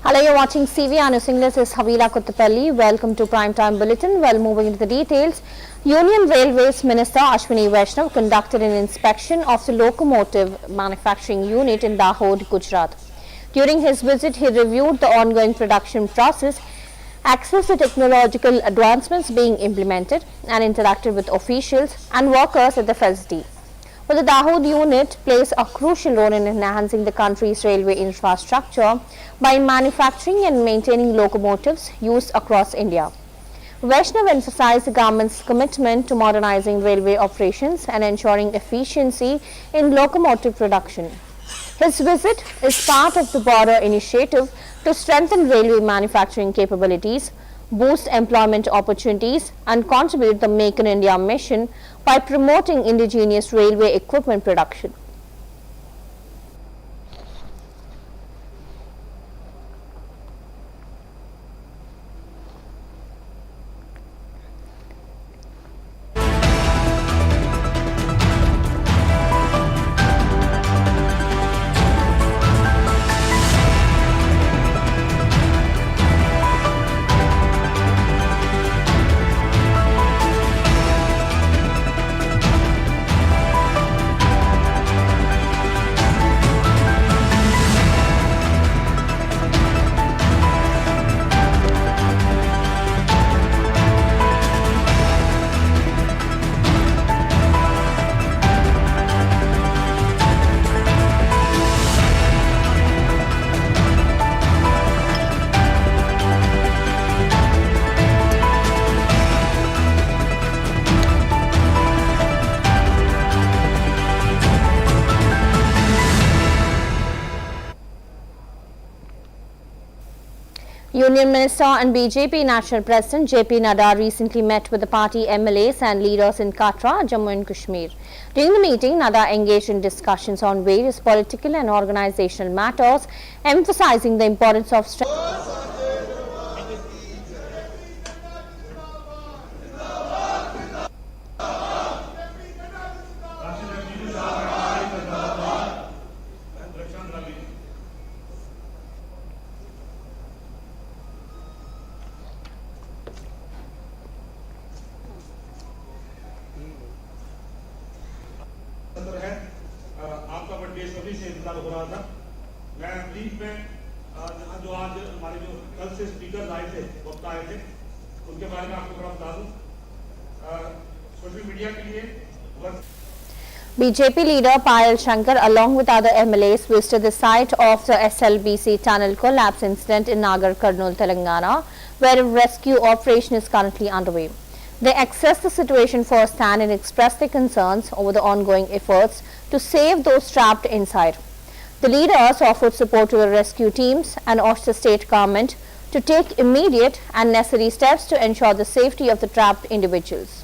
Hello, you're watching CVR News English. This is Havila Kuttapalli. Welcome to Primetime Bulletin. Well, moving into the details, Union Railways Minister Ashwini Vaishnav conducted an inspection of the locomotive manufacturing unit in Dahod, Gujarat. During his visit, he reviewed the ongoing production process, accessed the technological advancements being implemented, and interacted with officials and workers at the facility. Well, the Dahod unit plays a crucial role in enhancing the country's railway infrastructure by manufacturing and maintaining locomotives used across India. Vaishnav emphasized the government's commitment to modernizing railway operations and ensuring efficiency in locomotive production. His visit is part of the broader initiative to strengthen railway manufacturing capabilities, boost employment opportunities, and contribute to the Make in India mission by promoting indigenous railway equipment production. Union Minister and BJP National President JP Nadda recently met with the party MLAs and leaders in Katra, Jammu and Kashmir. During the meeting, Nadda engaged in discussions on various political and organizational matters, emphasizing the importance of आपका birthday सभी से इंतजार हो रहा था। मैं brief में जो आज हमारे जो कल से स्पीकर आए थे, वक्ता आए थे, उनके बारे में आपको थोड़ा बता दूं। सोशल मीडिया के लिए BJP leader Payal Shankar, along with other MLAs, visited the site of the SLBC tunnel collapse incident in Nagar Karnool, Telangana, where a rescue operation is currently underway. They assessed the situation firsthand and expressed their concerns over the ongoing efforts to save those trapped inside. The leaders offered support to the rescue teams and urged the state government to take immediate and necessary steps to ensure the safety of the trapped individuals.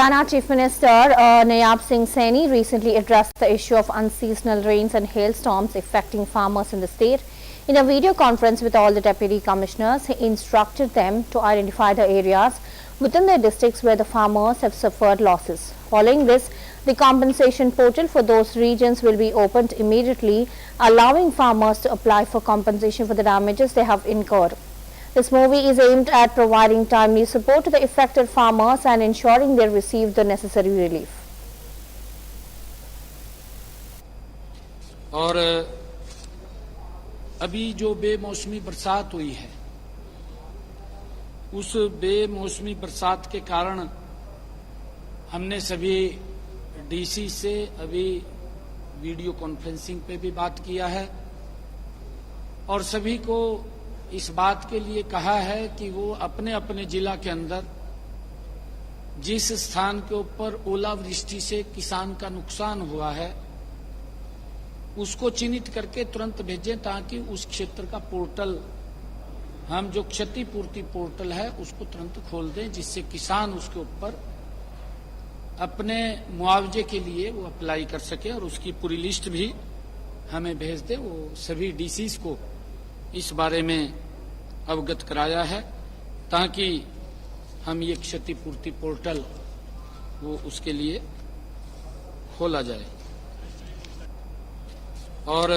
Haryana Chief Minister Nayab Singh Saini recently addressed the issue of unseasonal rains and hailstorms affecting farmers in the state. In a video conference with all the deputy commissioners, he instructed them to identify the areas within their districts where the farmers have suffered losses. Following this, the compensation portal for those regions will be opened immediately, allowing farmers to apply for compensation for the damages they have incurred. This movie is aimed at providing timely support to the affected farmers and ensuring they receive the necessary relief. और अभी जो बेमौसमी बरसात हुई है, उस बेमौसमी बरसात के कारण हमने सभी डीसी से अभी वीडियो कॉन्फ्रेंसिंग पे भी बात किया है और सभी को इस बात के लिए कहा है कि वो अपने अपने जिला के अंदर जिस स्थान के ऊपर ओलावृष्टि से किसान का नुकसान हुआ है उसको चिन्हित करके तुरंत भेजें, ताकि उस क्षेत्र का पोर्टल, हम जो क्षतिपूर्ति पोर्टल है उसको तुरंत खोल दें, जिससे किसान उसके ऊपर अपने मुआवजे के लिए वो अप्लाई कर सके और उसकी पूरी लिस्ट भी हमें भेज दे। वो सभी डीसीज को इस बारे में अवगत कराया है ताकि हम ये क्षतिपूर्ति पोर्टल वो उसके लिए खोला जाए। और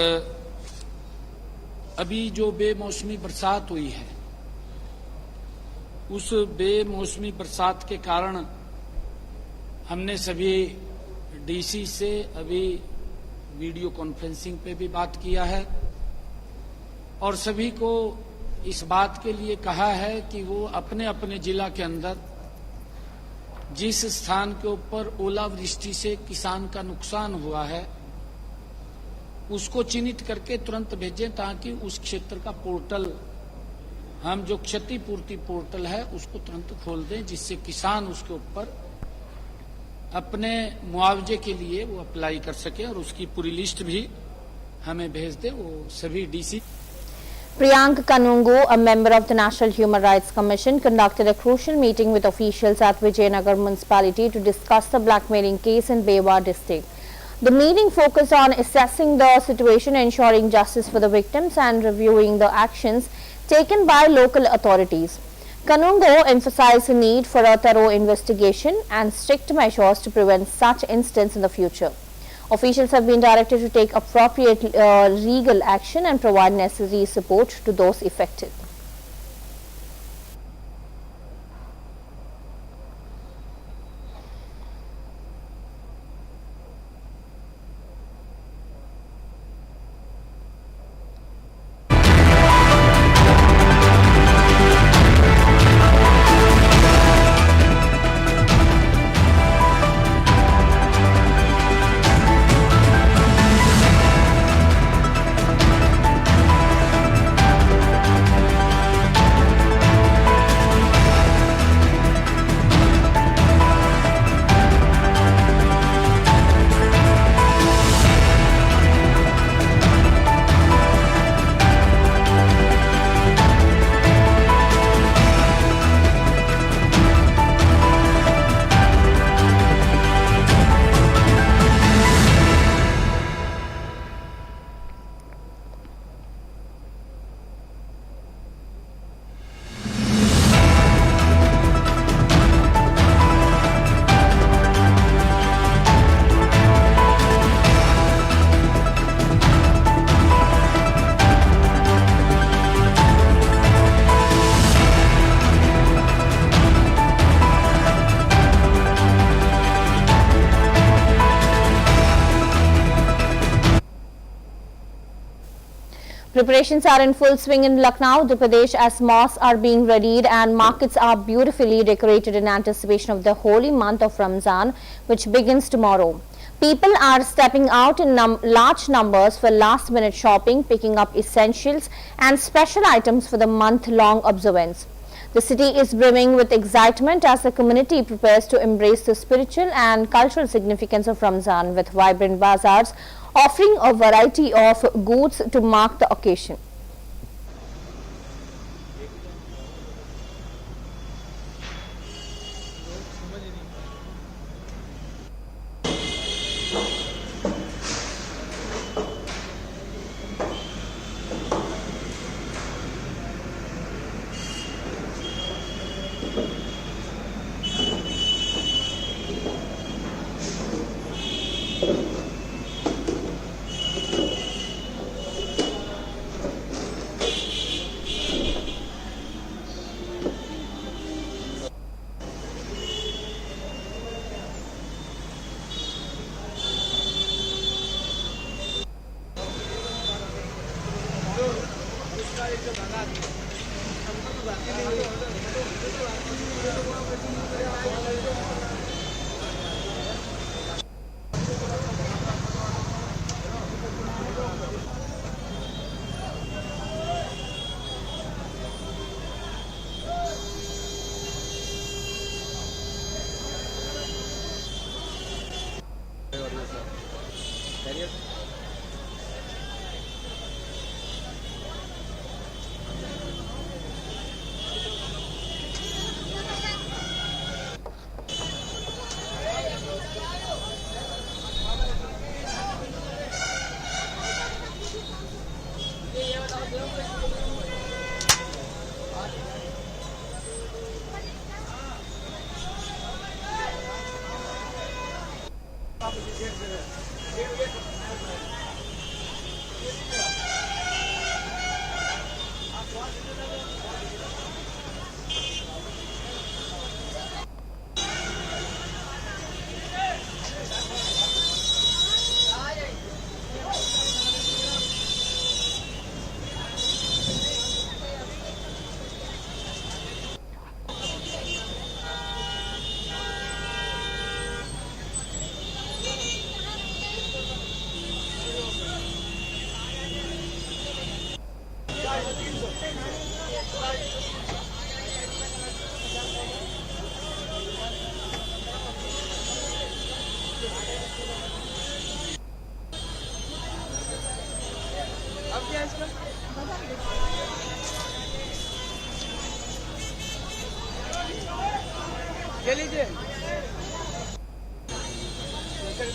अभी जो बेमौसमी बरसात हुई है, उस बेमौसमी बरसात के कारण हमने सभी डीसी से अभी वीडियो कॉन्फ्रेंसिंग पे भी बात किया है और सभी को इस बात के लिए कहा है कि वो अपने अपने जिला के अंदर जिस स्थान के ऊपर ओलावृष्टि से किसान का नुकसान हुआ है उसको चिन्हित करके तुरंत भेजें, ताकि उस क्षेत्र का पोर्टल, हम जो क्षतिपूर्ति पोर्टल है उसको तुरंत खोल दें, जिससे किसान उसके ऊपर अपने मुआवजे के लिए वो अप्लाई कर सके और उसकी पूरी लिस्ट भी हमें भेज दे। वो सभी DC. Priyank Kanungo, a member of the National Human Rights Commission, conducted a crucial meeting with officials at Vijayanagar municipality to discuss the blackmailing case in Bewa district. The meeting focused on assessing the situation, ensuring justice for the victims and reviewing the actions taken by local authorities. Kanungo emphasized the need for a thorough investigation and strict measures to prevent such incidents in the future. Officials have been directed to take appropriate legal action and provide necessary support to those affected. Preparations are in full swing in Lucknow, Uttar Pradesh, as mosques are being readied and markets are beautifully decorated in anticipation of the holy month of Ramzan, which begins tomorrow. People are stepping out in large numbers for last-minute shopping, picking up essentials and special items for the month-long observance. The city is brimming with excitement as the community prepares to embrace the spiritual and cultural significance of Ramzan, with vibrant bazaars offering a variety of goods to mark the occasion.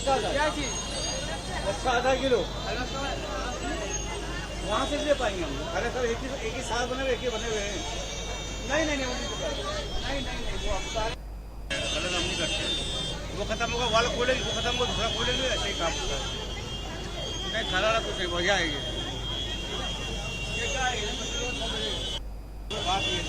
क्या चीज? अच्छा आधा kilo वहाँ से ले पाएंगे हम। अरे सर एक ही साथ बने हुए, एक ही बने हुए हैं। नहीं नहीं नहीं वो आप गलत हम नहीं करते। वो खत्म होगा वाला खोलेंगे, वो खत्म होगा दूसरा खोलेंगे, ऐसे ही काम होता है। नहीं खाना रहा कुछ नहीं, बढ़िया आएगी। ये क्या है बात ये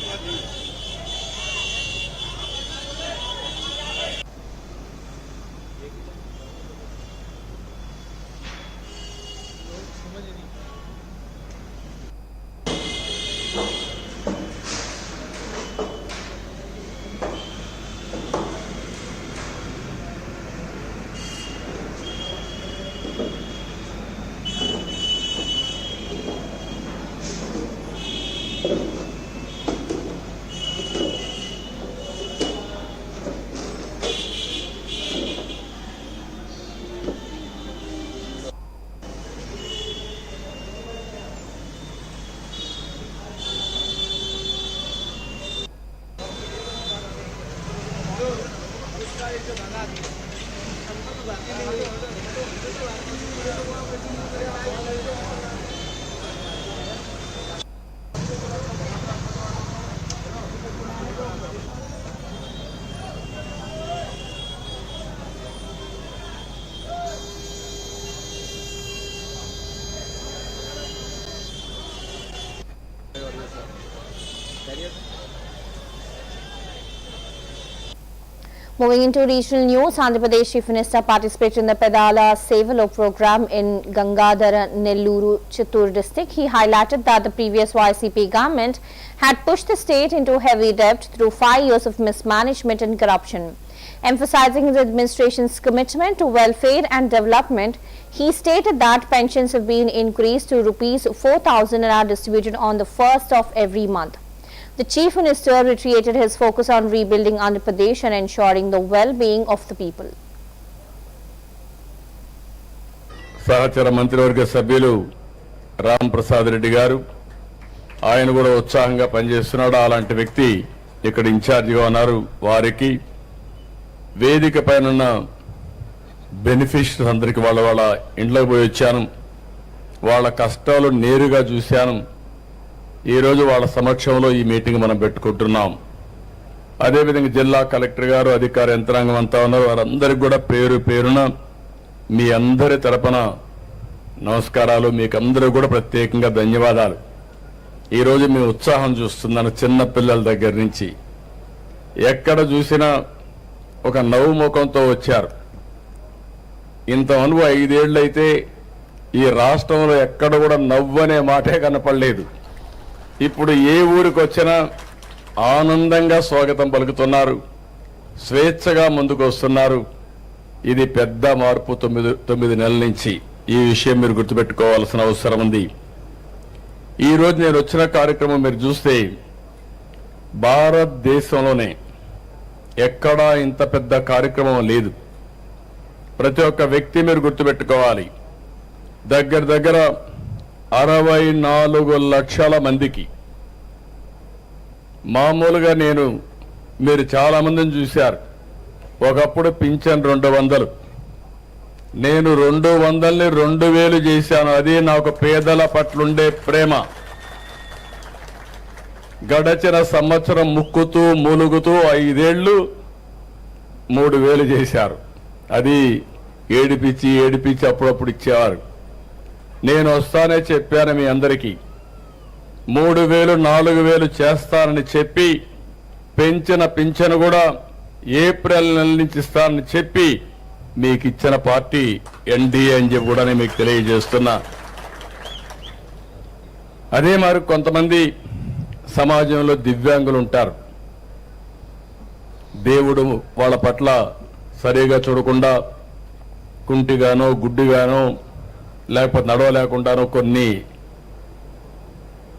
Moving into regional news, Andhra Pradesh Chief Minister participated in the Pedala Sevalo program in Gangadhara Nelluru Chittoor district. He highlighted that the previous YCP government had pushed the state into heavy debt through 5 years of mismanagement and corruption. Emphasizing his administration's commitment to welfare and development, he stated that pensions have been increased to Rs 4,000 and are distributed on the 1st of every month. The Chief Minister reiterated his focus on rebuilding Andhra Pradesh and ensuring the well-being of the people. సహచర మంత్రివర్గ సభ్యులు రామ్ ప్రసాద్ రెడ్డి గారు ఆయన కూడా ఉత్సాహంగా పనిచేస్తున్నాడు. అలాంటి వ్యక్తి ఇక్కడ ఇన్ఛార్జిగా ఉన్నారు. వారికి వేదిక పైన ఉన్న బెనిఫిషరీస్ అందరికీ వాళ్ళ ఇంట్లోకి పోయి వచ్చాను. వాళ్ళ కష్టాలు నేరుగా చూశాను. ఈ రోజు వాళ్ళ సమక్షంలో ఈ మీటింగ్ మనం పెట్టుకుంటున్నాం. అదేవిధంగా జిల్లా కలెక్టర్ గారు, అధికార యంత్రాంగం అంతా ఉన్నారు. వారందరికీ కూడా పేరు పేరున మీ అందరి తరపున నమస్కారాలు. మీకు అందరూ కూడా ప్రత్యేకంగా ధన్యవాదాలు. ఈ రోజు మీ ఉత్సాహం చూస్తున్నాను. చిన్న పిల్లల దగ్గర నుంచి ఎక్కడ చూసినా ఒక నవ్వు ముఖంతో వచ్చారు. ఇంత అనువు 5 ఏళ్లైతే ఈ రాష్ట్రంలో ఎక్కడ కూడా నవ్వు అనే మాటే కనపడలేదు. ఇప్పుడు ఏ ఊరికి వచ్చినా ఆనందంగా స్వాగతం పలుకుతున్నారు, స్వేచ్ఛగా ముందుకు వస్తున్నారు. ఇది పెద్ద మార్పు. తొమ్మిది నెలల నుంచి ఈ విషయం మీరు గుర్తుపెట్టుకోవాల్సిన అవసరం ఉంది. ఈరోజు నేను వచ్చిన కార్యక్రమం మీరు చూస్తే భారతదేశంలోనే ఎక్కడా ఇంత పెద్ద కార్యక్రమం లేదు. ప్రతి ఒక్క వ్యక్తి మీరు గుర్తుపెట్టుకోవాలి, దగ్గర 64 లక్షల మందికి. మామూలుగా మీరు చాలా మందిని చూశారు. ఒకప్పుడు పింఛన్ 200, నేను 200ని 2000 చేశాను. అది నాకు పేదల పట్లుండే ప్రేమ. గడచిన సంవత్సరం ముక్కుతూ మూలుగుతూ 5 ఏళ్లు 3000 చేశారు. అది ఏడిపించి అప్పుడప్పుడు ఇచ్చేవారు. నేను వస్తానే చెప్పాను మీ అందరికీ, 3000 4000 చేస్తానని చెప్పి పెంచిన పింఛను కూడా ఏప్రిల్ నెల నుంచి ఇస్తానని చెప్పి మీకు ఇచ్చిన పార్టీ ఎన్డీఏ అని చెప్పి కూడా నేను మీకు తెలియజేస్తున్నా. అదే మరి కొంతమంది సమాజంలో దివ్యాంగులు ఉంటారు. దేవుడు వాళ్ళ పట్ల సరిగా చూడకుండా కుంటిగానో గుడ్డిగానో లేకపోతే నడవలేకుండానో కొన్ని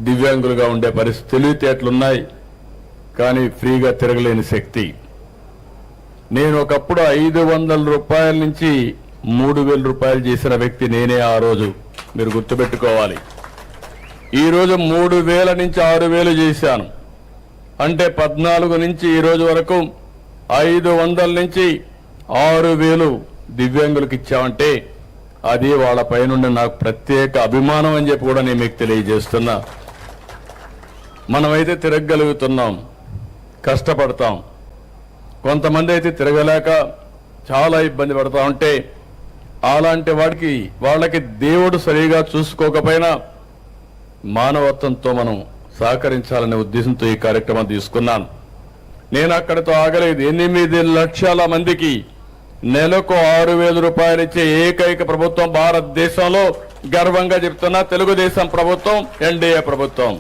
దివ్యాంగులుగా ఉండే పరిస్థితి. తెలివితేటలున్నాయి కానీ ఫ్రీగా తిరగలేని శక్తి. నేను ఒకప్పుడు 500 రూపాయల నుంచి 3000 రూపాయలు చేసిన వ్యక్తి నేనే ఆ రోజు. మీరు గుర్తుపెట్టుకోవాలి. ఈరోజు 3000 నుంచి 6000 చేశాను. అంటే 14 నుంచి ఈ రోజు వరకు 500 నుంచి 6000 దివ్యాంగులకు ఇచ్చామంటే అది వాళ్ళ పైనుండి నాకు ప్రత్యేక అభిమానం అని చెప్పి కూడా నేను మీకు తెలియజేస్తున్నా. మనమైతే తిరగగలుగుతున్నాం, కష్టపడతాం. కొంతమంది అయితే తిరగలేక చాలా ఇబ్బంది పడతా ఉంటే అలాంటి వాళ్ళకి దేవుడు సరిగా చూసుకోకపోయినా మానవత్వంతో మనం సహకరించాలనే ఉద్దేశంతో ఈ కార్యక్రమం తీసుకున్నాను. నేను అక్కడితో ఆగలేదు. 8 లక్షల మందికి నెలకు 6000 రూపాయలు ఇచ్చే ఏకైక ప్రభుత్వం భారతదేశంలో గర్వంగా చెప్తున్నా తెలుగుదేశం ప్రభుత్వం, ఎన్డీఏ ప్రభుత్వం.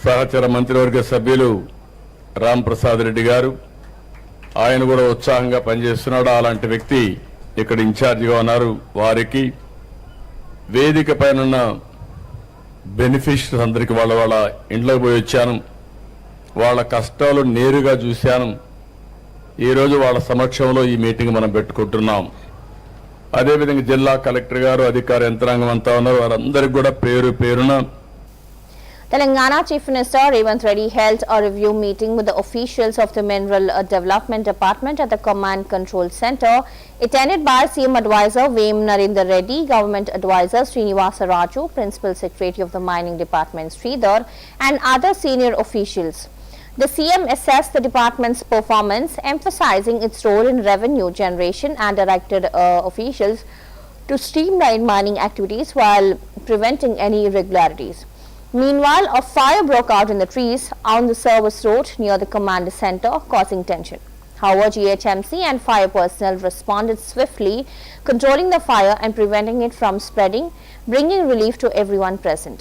సహచర మంత్రివర్గ సభ్యులు రామ్ ప్రసాద్ రెడ్డి గారు, ఆయన కూడా ఉత్సాహంగా పనిచేస్తున్నాడు. అలాంటి వ్యక్తి ఇక్కడ ఇన్ఛార్జిగా ఉన్నారు. వారికి వేదిక పైన బెనిఫిషరీస్ అందరికీ వాళ్ళ ఇంట్లోకి పోయి వచ్చాను. వాళ్ళ కష్టాలు నేరుగా చూశాను. ఈరోజు వాళ్ళ సమక్షంలో ఈ మీటింగ్ మనం పెట్టుకుంటున్నాం. అదేవిధంగా జిల్లా కలెక్టర్ గారు, అధికార యంత్రాంగం అంతా ఉన్నారు. వారందరికీ కూడా పేరున Telangana Chief Minister Revanth Reddy held a review meeting with the officials of the Mineral Development Department at the Command Control Center, attended by CM Advisor Vem Narendra Reddy, Government Advisor Srinivasa Raju, Principal Secretary of the Mining Department Sridhar, and other senior officials. The CM assessed the department's performance, emphasizing its role in revenue generation, and directed officials to streamline mining activities while preventing any irregularities. Meanwhile, a fire broke out in the trees on the service road near the command center, causing tension. However, GHMC and fire personnel responded swiftly, controlling the fire and preventing it from spreading, bringing relief to everyone present.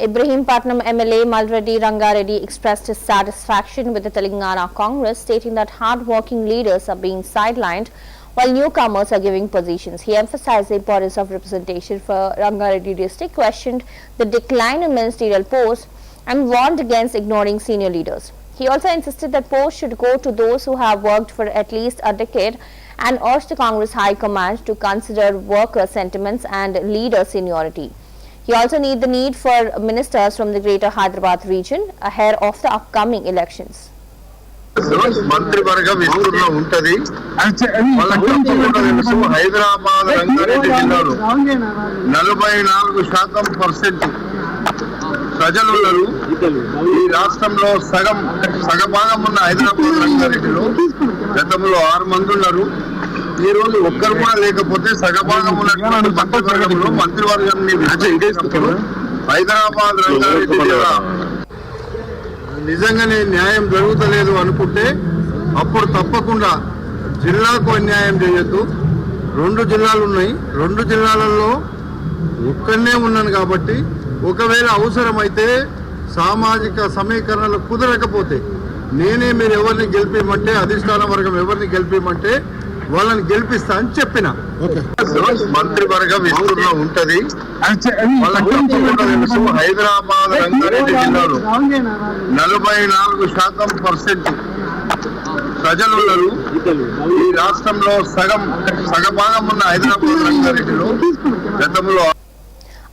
Ibrahimpatnam MLA Malreddy Rangareddy expressed his satisfaction with the Telangana Congress, stating that hard-working leaders are being sidelined while newcomers are giving positions. He emphasized the importance of representation for Rangareddy district, questioned the decline in ministerial posts, and warned against ignoring senior leaders. He also insisted that posts should go to those who have worked for at least a decade and urged the Congress High Command to consider worker sentiments and leader seniority. He also needed the need for ministers from the Greater Hyderabad region ahead of the upcoming elections. మంత్రివర్గ విస్తరణ ఉంటది. వాళ్ళకి తప్పకుండా తెలుసు హైదరాబాద్ రంగారెడ్డి జిల్లాలో 44% ప్రజలు ఉన్నారు. ఈ రాష్ట్రంలో సగభాగం ఉన్న హైదరాబాద్ రంగారెడ్డిలో గతంలో 6 మంది ఉన్నారు. ఈ రోజు ఒక్కరు కూడా లేకపోతే సగభాగం ఉన్నటువంటి మంత్రివర్గంలో మంత్రివర్గాన్ని విభజించినప్పుడు హైదరాబాద్ రంగారెడ్డి జిల్లా నిజంగానే న్యాయం జరుగుతలేదు అనుకుంటే అప్పుడు తప్పకుండా జిల్లాకు అన్యాయం చేయొద్దు. 2 జిల్లాలు ఉన్నాయి. 2 జిల్లాలలో ఒక్కనే ఉన్నాను కాబట్టి ఒకవేళ అవసరమైతే సామాజిక సమీకరణలు కుదరకపోతే నేనే మీరు ఎవరిని గెలిపిమంటే అధిష్టాన వర్గం ఎవరిని గెలిపిమంటే వాళ్ళని గెలిపిస్తా అని చెప్పిన. మంత్రివర్గ విస్తరణ ఉంటది. వాళ్ళకి తప్పకుండా తెలుసు హైదరాబాద్ రంగారెడ్డి జిల్లాలో 44% ప్రజలు ఉన్నారు. ఈ రాష్ట్రంలో సగభాగం ఉన్న హైదరాబాద్ రంగారెడ్డిలో గతంలో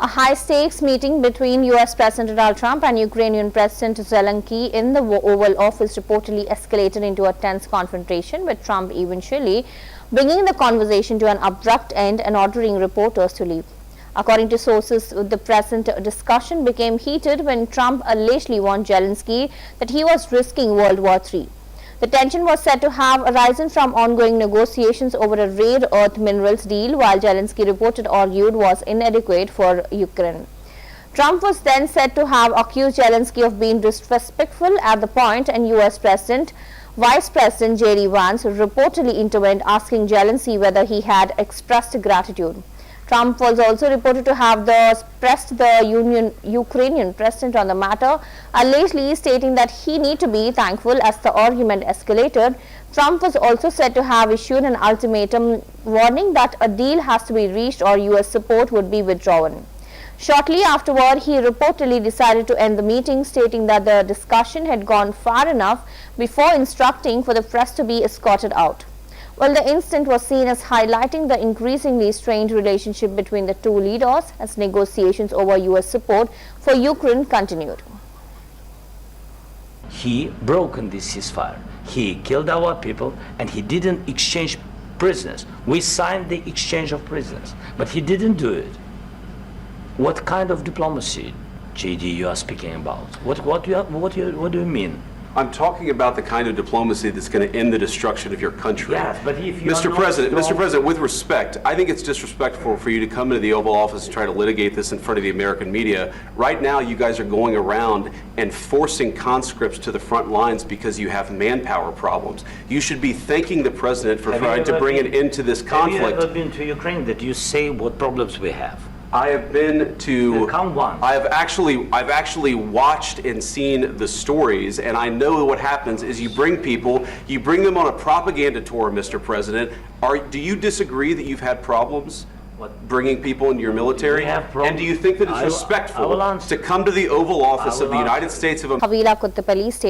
A high-stakes meeting between U.S. President Donald Trump and Ukrainian President Zelensky in the Oval Office reportedly escalated into a tense confrontation, with Trump eventually bringing the conversation to an abrupt end and ordering reporters to leave. According to sources, the present discussion became heated when Trump allegedly warned Zelensky that he was risking World War III. The tension was said to have arisen from ongoing negotiations over a rare earth minerals deal, while Zelensky reported argued was inadequate for Ukraine. Trump was then said to have accused Zelensky of being disrespectful at the point, and U.S. Vice President J.D. Vance reportedly intervened, asking Zelensky whether he had expressed gratitude. Trump was also reported to have pressed the Ukrainian president on the matter, allegedly stating that he need to be thankful as the argument escalated. Trump was also said to have issued an ultimatum warning that a deal has to be reached or U.S. support would be withdrawn. Shortly afterward, he reportedly decided to end the meeting, stating that the discussion had gone far enough before instructing for the press to be escorted out. Well, the incident was seen as highlighting the increasingly strained relationship between the two leaders as negotiations over U.S. support for Ukraine continued. He broke this ceasefire. He killed our people and he didn't exchange prisoners. We signed the exchange of prisoners, but he didn't do it. What kind of diplomacy, JD, you are speaking about? What do you mean? I'm talking about the kind of diplomacy that's going to end the destruction of your country. Yes, but if you Mr. President, with respect, I think it's disrespectful for you to come into the Oval Office and try to litigate this in front of the American media. Right now, you guys are going around and forcing conscripts to the front lines because you have manpower problems. You should be thanking the President for trying to bring an end to this conflict. Have you ever been to Ukraine that you say what problems we have? I have been to. Count one. I've actually watched and seen the stories, and I know what happens is you bring them on a propaganda tour, Mr. President. Do you disagree that you've had problems bringing people into your military? And do you think that it's respectful to come to the Oval Office of the United States of America?